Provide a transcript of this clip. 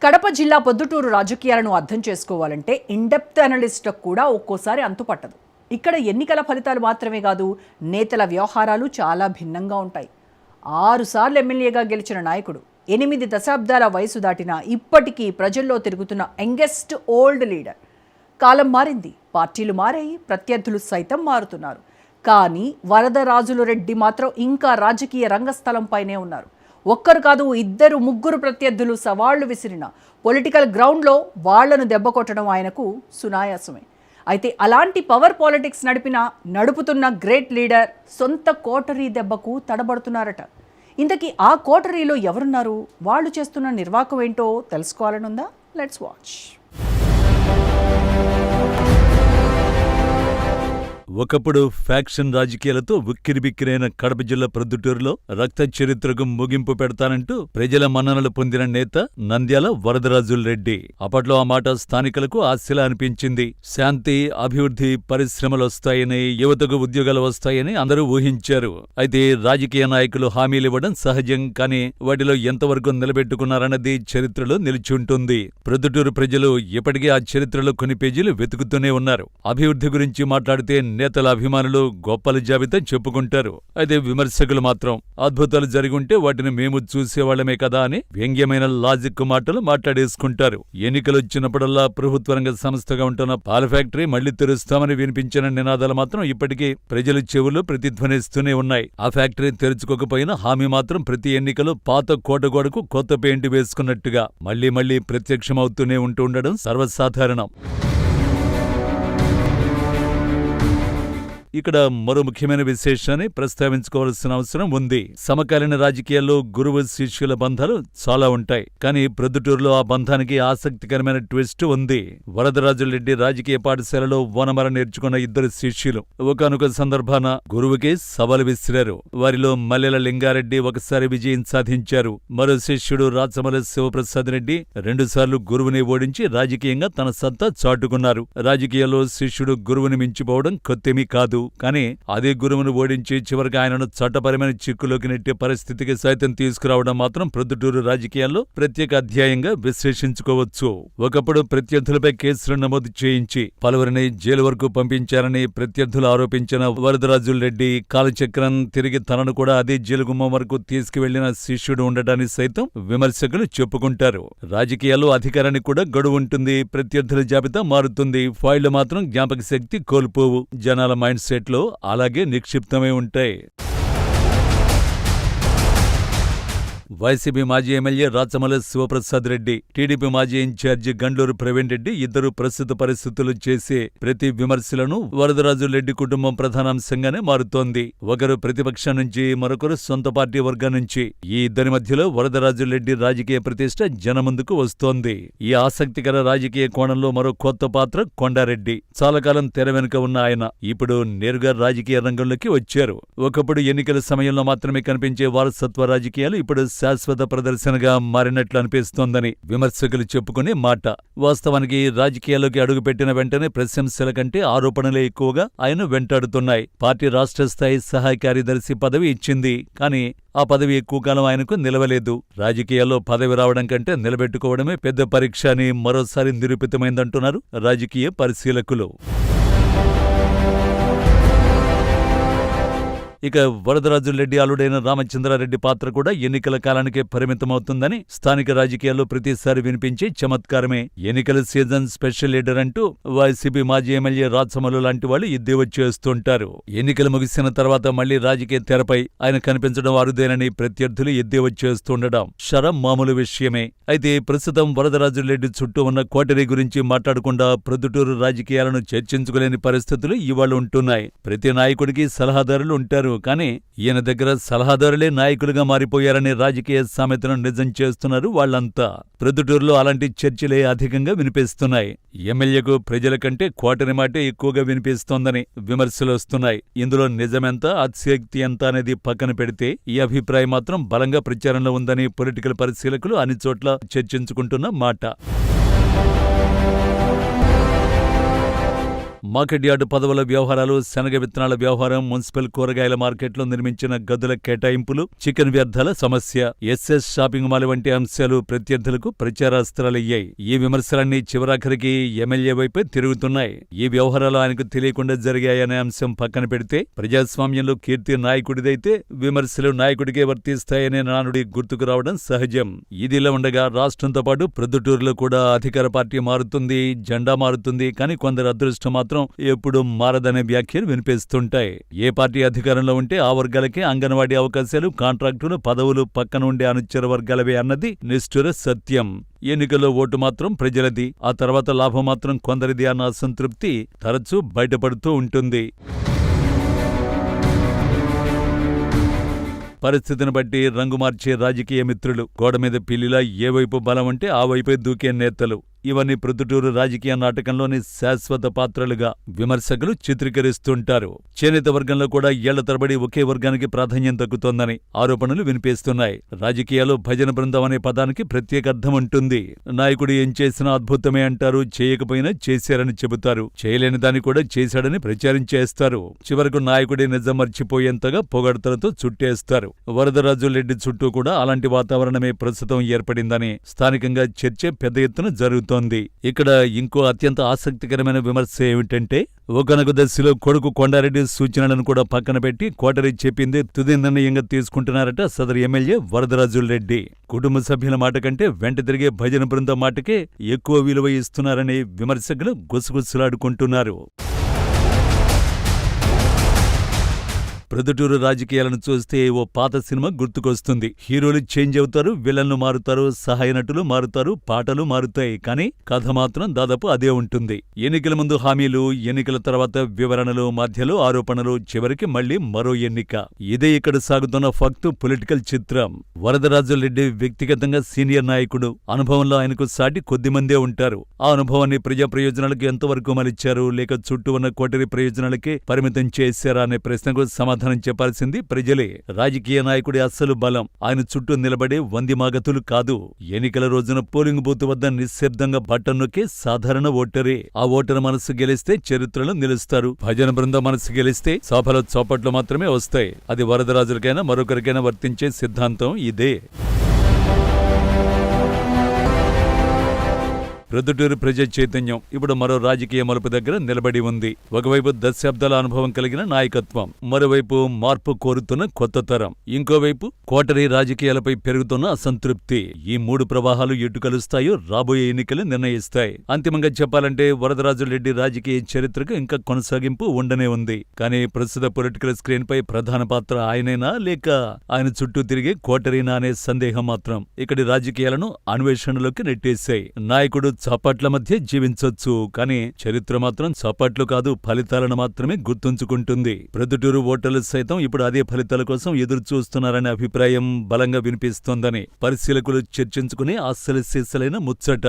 కడప జిల్లా పొద్దుటూరు రాజకీయాలను అర్థం చేసుకోవాలంటే ఇన్డెప్త్ అనలిస్ట్లకు కూడా ఒక్కోసారి అంతుపట్టదు. ఇక్కడ ఎన్నికల ఫలితాలు మాత్రమే కాదు, నేతల వ్యవహారాలు చాలా భిన్నంగా ఉంటాయి. 6 సార్లు ఎమ్మెల్యేగా గెలిచిన నాయకుడు, 8 దశాబ్దాల వయసు దాటినా ఇప్పటికీ ప్రజల్లో తిరుగుతున్న యంగెస్ట్ ఓల్డ్ లీడర్. కాలం మారింది, పార్టీలు మారాయి, ప్రత్యర్థులు సైతం మారుతున్నారు. కానీ వరదరాజులు రెడ్డి మాత్రం ఇంకా రాజకీయ రంగస్థలంపైనే ఉన్నారు. ఒక్కరు కాదు, 2, 3 ప్రత్యర్థులు సవాళ్లు విసిరిన పొలిటికల్ గ్రౌండ్లో వాళ్లను దెబ్బకొట్టడం ఆయనకు సునాయాసమే. అయితే అలాంటి పవర్ పాలిటిక్స్ నడుపుతున్న గ్రేట్ లీడర్ సొంత కోటరీ దెబ్బకు తడబడుతున్నారట. ఇంతకీ ఆ కోటరీలో ఎవరున్నారు, వాళ్ళు చేస్తున్న నిర్వాకం ఏంటో తెలుసుకోవాలనుందా? Let's watch. ఒకప్పుడు ఫ్యాక్షన్ రాజకీయాలతో ఉక్కిరిబిక్కిరైన కడప జిల్లా ప్రొద్దుటూరులో రక్త చరిత్రకు ముగింపు పెడతానంటూ ప్రజల మన్ననలు పొందిన నేత నంద్యాల వరదరాజులు రెడ్డి. అప్పట్లో ఆ మాట స్థానికులకు ఆశలా అనిపించింది. శాంతి, అభివృద్ధి, పరిశ్రమలొస్తాయని, యువతకు ఉద్యోగాలు వస్తాయని అందరూ ఊహించారు. అయితే రాజకీయ నాయకులు హామీలివ్వడం సహజం, కానీ వాటిలో ఎంతవరకు నిలబెట్టుకున్నారన్నది చరిత్రలో నిలిచుంటుంది. ప్రొద్దుటూరు ప్రజలు ఇప్పటికీ ఆ చరిత్రలో కొన్ని పేజీలు వెతుకుతూనే ఉన్నారు. అభివృద్ధి గురించి మాట్లాడితే నేతల అభిమానులు గొప్పల జాబితా చెప్పుకుంటారు. అయితే విమర్శకులు మాత్రం అద్భుతాలు జరిగుంటే వాటిని మేము చూసేవాళ్లమే కదా అని వ్యంగ్యమైన లాజిక్ మాటలు మాట్లాడేసుకుంటారు. ఎన్నికలొచ్చినప్పుడల్లా ప్రభుత్వ రంగ సంస్థగా ఉంటున్న పాల ఫ్యాక్టరీ మళ్లీ తెరుస్తామని వినిపించిన నినాదాలు మాత్రం ఇప్పటికీ ప్రజల చెవుల్లో ప్రతిధ్వనిస్తూనే ఉన్నాయి. ఆ ఫ్యాక్టరీ తెరుచుకోకపోయినా హామీ మాత్రం ప్రతి ఎన్నికలో పాత కోటగోడకు కొత్త పెయింట్ వేసుకున్నట్టుగా మళ్లీ ప్రత్యక్షమవుతూనే ఉంటుండడం సర్వసాధారణం. ఇక్కడ మరో ముఖ్యమైన విశేషాన్ని ప్రస్తావించుకోవాల్సిన అవసరం ఉంది. సమకాలీన రాజకీయాల్లో గురువు శిష్యుల బంధాలు చాలా ఉంటాయి, కానీ ప్రొద్దుటూరులో ఆ బంధానికి ఆసక్తికరమైన ట్విస్ట్ ఉంది. వరదరాజులరెడ్డి రాజకీయ పాఠశాలలో ఓనమర నేర్చుకున్న 2 శిష్యులు ఒకానొక సందర్భాన గురువుకి సవాలు విసిరారు. వారిలో మల్లెల లింగారెడ్డి ఒకసారి విజయం సాధించారు. మరో శిష్యుడు రాచమల శివప్రసాద్ రెడ్డి 2 సార్లు గురువుని ఓడించి రాజకీయంగా తన సత్తా చాటుకున్నారు. రాజకీయాల్లో శిష్యుడు గురువుని మించిపోవడం కొత్తేమీ కాదు, కానీ అదే గురువును ఓడించి చివరికి ఆయనను చట్టపరమైన చిక్కులోకి నెట్టే పరిస్థితికి సైతం తీసుకురావడం మాత్రం ప్రొద్దుటూరు రాజకీయాల్లో ప్రత్యేక అధ్యాయంగా విశ్లేషించుకోవచ్చు. ఒకప్పుడు ప్రత్యర్థులపై కేసులు నమోదు చేయించి పలువురిని జైలు వరకు పంపించారని ప్రత్యర్థులు ఆరోపించిన వరదరాజులరెడ్డి కాలచక్రం తిరిగి తనను కూడా అదే జైలు గుమ్మం వరకు తీసుకువెళ్లిన శిష్యుడు ఉండటాన్ని సైతం విమర్శకులు చెప్పుకుంటారు. రాజకీయాల్లో అధికారానికి కూడా గడువు ఉంటుంది, ప్రత్యర్థుల జాబితా మారుతుంది, ఫైళ్లు మాత్రం జ్ఞాపక శక్తి కోల్పోవు. జనాల మైండ్ సెట్లో అలాగే నిక్షిప్తమై ఉంటాయి. వైసీపీ మాజీ ఎమ్మెల్యే రాచమల శివప్రసాద్ రెడ్డి, టీడీపీ మాజీ ఇన్ఛార్జి గండ్లూరు ప్రవీణ్ రెడ్డి ఇద్దరు ప్రస్తుత పరిస్థితులు చేసే ప్రతి విమర్శలను వరదరాజులరెడ్డి కుటుంబం ప్రధానాంశంగానే మారుతోంది. ఒకరు ప్రతిపక్షం నుంచి, మరొకరు సొంత పార్టీ వర్గం నుంచి. ఈ ఇద్దరి మధ్యలో వరదరాజులరెడ్డి రాజకీయ ప్రతిష్ట జనముందుకు వస్తోంది. ఈ ఆసక్తికర రాజకీయ కోణంలో మరో కొత్త పాత్ర కొండారెడ్డి. చాలా కాలం తెర వెనుక ఉన్న ఆయన ఇప్పుడు నేరుగా రాజకీయ రంగంలోకి వచ్చారు. ఒకప్పుడు ఎన్నికల సమయంలో మాత్రమే కనిపించే వారసత్వ రాజకీయాలు ఇప్పుడు శాశ్వత ప్రదర్శనగా మారినట్లు అనిపిస్తోందని విమర్శకులు చెప్పుకునే మాట. వాస్తవానికి రాజకీయాల్లోకి అడుగుపెట్టిన వెంటనే ప్రశంసల కంటే ఆరోపణలే ఎక్కువగా ఆయన వెంటాడుతున్నాయి. పార్టీ రాష్ట్ర స్థాయి సహాయ కార్యదర్శి పదవి ఇచ్చింది, కానీ ఆ పదవి ఎక్కువ కాలం ఆయనకు నిలవలేదు. రాజకీయాల్లో పదవి రావడం కంటే నిలబెట్టుకోవడమే పెద్ద పరీక్ష అని మరోసారి నిరూపితమైందంటున్నారు రాజకీయ పరిశీలకులు. ఇక వరదరాజులరెడ్డి అల్లుడైన రామచంద్రారెడ్డి పాత్ర కూడా ఎన్నికల కాలానికే పరిమితమవుతుందని స్థానిక రాజకీయాల్లో ప్రతిసారి వినిపించే చమత్కారమే. ఎన్నికల సీజన్ స్పెషల్ లీడర్ అంటూ వైసీపీ మాజీ ఎమ్మెల్యే రాచమల్లు లాంటి వాళ్ళు ఎద్దేవా చేస్తుంటారు. ఎన్నికలు ముగిసిన తర్వాత మళ్లీ రాజకీయ తెరపై ఆయన కనిపించడం అరుదేనని ప్రత్యర్థులు ఎద్దేవా చేస్తుండడం శరం మామూలు విషయమే. అయితే ప్రస్తుతం వరదరాజులరెడ్డి చుట్టూ ఉన్న కోటరీ గురించి మాట్లాడకుండా ప్రొద్దుటూరు రాజకీయాలను చర్చించుకోలేని పరిస్థితులు ఇవాళ ఉంటున్నాయి. ప్రతి నాయకుడికి సలహాదారులు ఉంటారు, కానీ ఈయన దగ్గర సలహాదారులే నాయకులుగా మారిపోయారనే రాజకీయ సామెతను నిజం చేస్తున్నారు వాళ్లంతా. ప్రొద్దుటూరులో అలాంటి చర్చలే అధికంగా వినిపిస్తున్నాయి. ఎమ్మెల్యేకు ప్రజల కంటే కోటరీ మాటే ఎక్కువగా వినిపిస్తోందని విమర్శలు వస్తున్నాయి. ఇందులో నిజమెంత, అతిశక్తి ఎంత అనేది పక్కన పెడితే ఈ అభిప్రాయం మాత్రం బలంగా ప్రచారంలో ఉందని పొలిటికల్ పరిశీలకులు అన్ని చోట్ల చర్చించుకుంటున్న మాట. మార్కెట్ యార్డు పదవుల వ్యవహారాలు, శనగ విత్తనాల వ్యవహారం, మున్సిపల్ కూరగాయల మార్కెట్లో నిర్మించిన గదుల కేటాయింపులు, చికెన్ వ్యర్థాల సమస్య, ఎస్ఎస్ షాపింగ్ మాల్ వంటి అంశాలు ప్రత్యర్థులకు ప్రచారాస్త్రాలయ్యాయి. ఈ విమర్శలన్నీ చివరాఖరికి ఎమ్మెల్యే వైపే తిరుగుతున్నాయి. ఈ వ్యవహారాలు ఆయనకు తెలియకుండా జరిగాయనే అంశం పక్కన పెడితే ప్రజాస్వామ్యంలో కీర్తి నాయకుడిదైతే విమర్శలు నాయకుడికే వర్తిస్తాయనే నానుడి గుర్తుకు రావడం సహజం. ఇదిలా ఉండగా రాష్ట్రంతో పాటు ప్రొద్దుటూరులో కూడా అధికార పార్టీ మారుతుంది, జెండా మారుతుంది, కానీ కొందరు అదృష్టం మాత్రం ఎప్పుడూ మారదనే వ్యాఖ్యలు వినిపిస్తుంటాయి. ఏ పార్టీ అధికారంలో ఉంటే ఆ వర్గాలకే అంగన్వాడీ అవకాశాలు, కాంట్రాక్టులు, పదవులు పక్కన ఉండే అనుచర వర్గాలవే అన్నది నిష్ఠుర సత్యం. ఎన్నికల్లో ఓటు మాత్రం ప్రజలది, ఆ తర్వాత లాభం మాత్రం కొందరిది అన్న అసంతృప్తి తరచూ బయటపడుతూ ఉంటుంది. పరిస్థితిని బట్టి రంగు మార్చే రాజకీయ మిత్రులు, గోడ మీద పిల్లిలా ఏ వైపు బలం ఉంటే ఆ వైపే దూకే నేతలు, ఇవన్నీ ప్రొద్దుటూరు రాజకీయ నాటకంలోని శాశ్వత పాత్రలుగా విమర్శకులు చిత్రీకరిస్తుంటారు. చేనేత వర్గంలో కూడా ఏళ్ల తరబడి ఒకే వర్గానికి ప్రాధాన్యం దక్కుతోందని ఆరోపణలు వినిపిస్తున్నాయి. రాజకీయాల్లో భజన బృందం అనే పదానికి ప్రత్యేక అర్థం ఉంటుంది. నాయకుడు ఏం చేసినా అద్భుతమే అంటారు, చేయకపోయినా చేశారని చెబుతారు, చేయలేని దాన్ని కూడా చేశాడని ప్రచారించేస్తారు. చివరకు నాయకుడి నిజం మర్చిపోయేంతగా పొగడ్తలతో చుట్టేస్తారు. వరదరాజులెడ్డి చుట్టూ కూడా అలాంటి వాతావరణమే ప్రస్తుతం ఏర్పడిందని స్థానికంగా చర్చ పెద్ద ఎత్తున జరుగుతుంది. ఇక్కడ ఇంకో అత్యంత ఆసక్తికరమైన విమర్శ ఏమిటంటే, ఒకనొక దశలో కొడుకు కొండారెడ్డి సూచనలను కూడా పక్కన పెట్టి కోటరీ చెప్పింది తుది నిర్ణయంగా తీసుకుంటున్నారట సదరు ఎమ్మెల్యే వరదరాజులరెడ్డి. కుటుంబ సభ్యుల మాట కంటే వెంట తిరిగే భజన బృందం మాటకే ఎక్కువ విలువ ఇస్తున్నారని విమర్శకులు గుసగుసలాడుకుంటున్నారు. ప్రొద్దుటూరు రాజకీయాలను చూస్తే ఓ పాత సినిమా గుర్తుకొస్తుంది. హీరోలు చేంజ్ అవుతారు, విలన్లు మారుతారు, సహాయ నటులు మారుతారు, పాటలు మారుతాయి, కానీ కథ మాత్రం దాదాపు అదే ఉంటుంది. ఎన్నికల ముందు హామీలు, ఎన్నికల తర్వాత వివరణలు, మధ్యలో ఆరోపణలు, చివరికి మళ్లీ మరో ఎన్నిక. ఇదే ఇక్కడ సాగుతున్న ఫక్తు పొలిటికల్ చిత్రం. వరదరాజులరెడ్డి వ్యక్తిగతంగా సీనియర్ నాయకుడు. అనుభవంలో ఆయనకు సాటి కొద్దిమందే ఉంటారు. ఆ అనుభవాన్ని ప్రజా ప్రయోజనాలకు ఎంతవరకు మలిచారు, లేక చుట్టూ ఉన్న కోటరీ ప్రయోజనాలకే పరిమితం చేశారా అనే ప్రశ్నకు సమాధానం చెప్పాల్సింది ప్రజలే. రాజకీయ నాయకుడి అస్సలు బలం ఆయన చుట్టూ నిలబడే వందిమాగతులు కాదు. ఎన్నికల రోజున పోలింగ్ బూత్ వద్ద నిశ్శబ్దంగా బటన్ నొక్కే సాధారణ ఓటరే. ఆ ఓటరు మనసు గెలిస్తే చరిత్రలో నిలుస్తారు. భజన బృందం మనసు గెలిస్తే సభలో చోపట్లు మాత్రమే వస్తాయి. అది వరదరాజులకైనా మరొకరికైనా వర్తించే సిద్ధాంతం ఇదే. ప్రొద్దుటూరు ప్రజా చైతన్యం ఇప్పుడు మరో రాజకీయ మలుపు దగ్గర నిలబడి ఉంది. ఒకవైపు దశాబ్దాల అనుభవం కలిగిన నాయకత్వం, మరోవైపు మార్పు కోరుతున్న కొత్త తరం, ఇంకోవైపు కోటరీ రాజకీయాలపై పెరుగుతున్న అసంతృప్తి. ఈ మూడు ప్రవాహాలు ఎటు కలుస్తాయో రాబోయే ఎన్నికలు నిర్ణయిస్తాయి. అంతిమంగా చెప్పాలంటే వరదరాజులరెడ్డి రాజకీయ చరిత్రకు ఇంకా కొనసాగింపు ఉండనే ఉంది. కానీ ప్రస్తుత పొలిటికల్ స్క్రీన్ పై ప్రధాన పాత్ర ఆయనేనా, లేక ఆయన చుట్టూ తిరిగే కోటరీనా అనే సందేహం మాత్రం ఇక్కడి రాజకీయాలను అన్వేషణలోకి నెట్టేశాయి. నాయకుడు చప్పట్ల మధ్య జీవించొచ్చు, కానీ చరిత్ర మాత్రం చప్పట్లు కాదు, ఫలితాలను మాత్రమే గుర్తుంచుకుంటుంది. ప్రొద్దుటూరు ఓటర్లు సైతం ఇప్పుడు అదే ఫలితాల కోసం ఎదురు చూస్తున్నారనే అభిప్రాయం బలంగా వినిపిస్తోందని పరిశీలకులు చర్చించుకునే అస్సలు ముచ్చట.